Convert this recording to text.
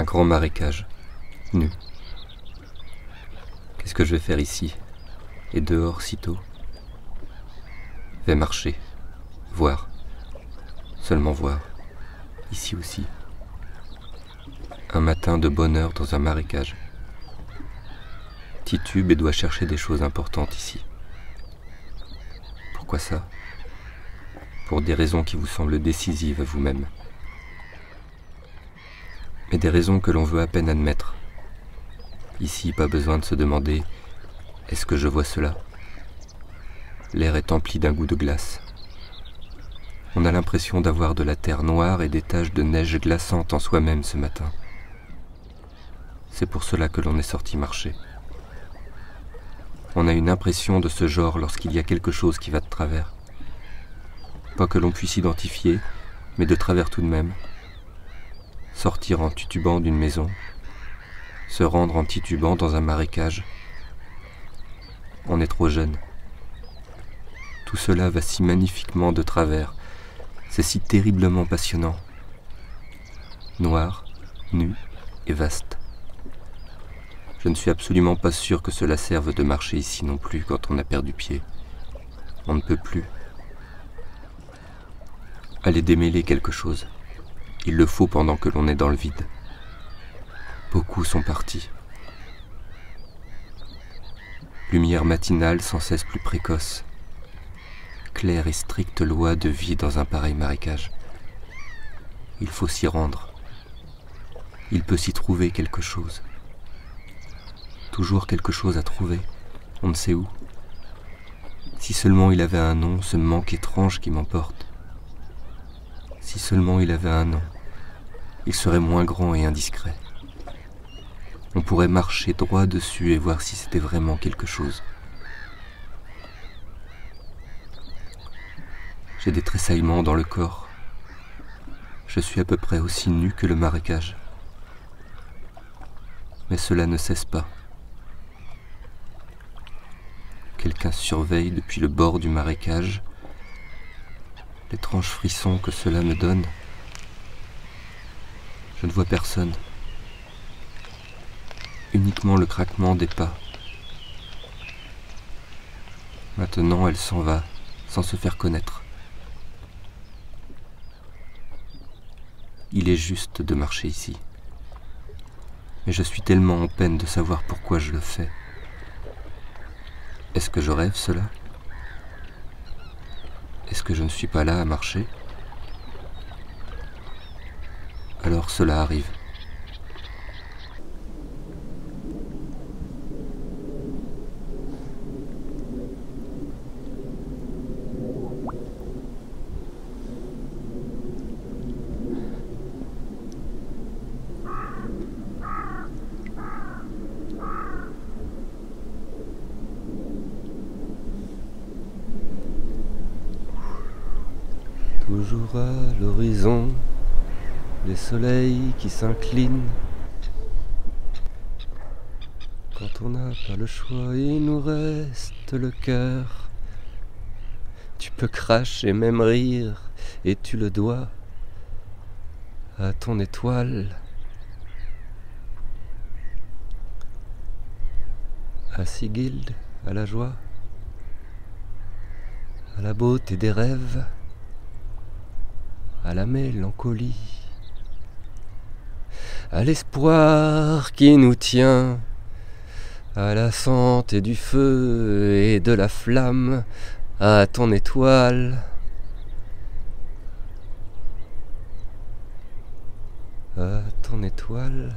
grand marécage, nu. Qu'est-ce que je vais faire ici, et dehors sitôt? Vais marcher, voir, seulement voir, ici aussi. Un matin de bonne heure dans un marécage. Titube et doit chercher des choses importantes ici. Pourquoi ça? Pour des raisons qui vous semblent décisives à vous-même. Mais des raisons que l'on veut à peine admettre. Ici, pas besoin de se demander « Est-ce que je vois cela ?» L'air est empli d'un goût de glace. On a l'impression d'avoir de la terre noire et des taches de neige glaçante en soi-même ce matin. C'est pour cela que l'on est sorti marcher. On a une impression de ce genre lorsqu'il y a quelque chose qui va de travers. Pas que l'on puisse identifier, mais de travers tout de même. Sortir en titubant d'une maison, se rendre en titubant dans un marécage. On est trop jeune. Tout cela va si magnifiquement de travers, c'est si terriblement passionnant. Noir, nu et vaste. Je ne suis absolument pas sûr que cela serve de marcher ici non plus quand on a perdu pied. On ne peut plus. Aller démêler quelque chose. Il le faut pendant que l'on est dans le vide. Beaucoup sont partis. Lumière matinale sans cesse plus précoce. Claire et stricte loi de vie dans un pareil marécage. Il faut s'y rendre. Il peut s'y trouver quelque chose. Toujours quelque chose à trouver, on ne sait où. Si seulement il avait un nom, ce manque étrange qui m'emporte. Si seulement il avait un nom, il serait moins grand et indiscret. On pourrait marcher droit dessus et voir si c'était vraiment quelque chose. J'ai des tressaillements dans le corps. Je suis à peu près aussi nu que le marécage. Mais cela ne cesse pas. Quelqu'un surveille depuis le bord du marécage. L'étrange frisson que cela me donne. Je ne vois personne. Uniquement le craquement des pas. Maintenant, elle s'en va, sans se faire connaître. Il est juste de marcher ici. Mais je suis tellement en peine de savoir pourquoi je le fais. Est-ce que je rêve cela? Est-ce que je ne suis pas là à marcher? Alors cela arrive. Toujours à l'horizon, les soleils qui s'inclinent. Quand on n'a pas le choix, il nous reste le cœur. Tu peux cracher, même rire, et tu le dois à ton étoile. À Sigilde, à la joie, à la beauté des rêves, à la mélancolie, à l'espoir qui nous tient, à la santé du feu et de la flamme, à ton étoile, à ton étoile.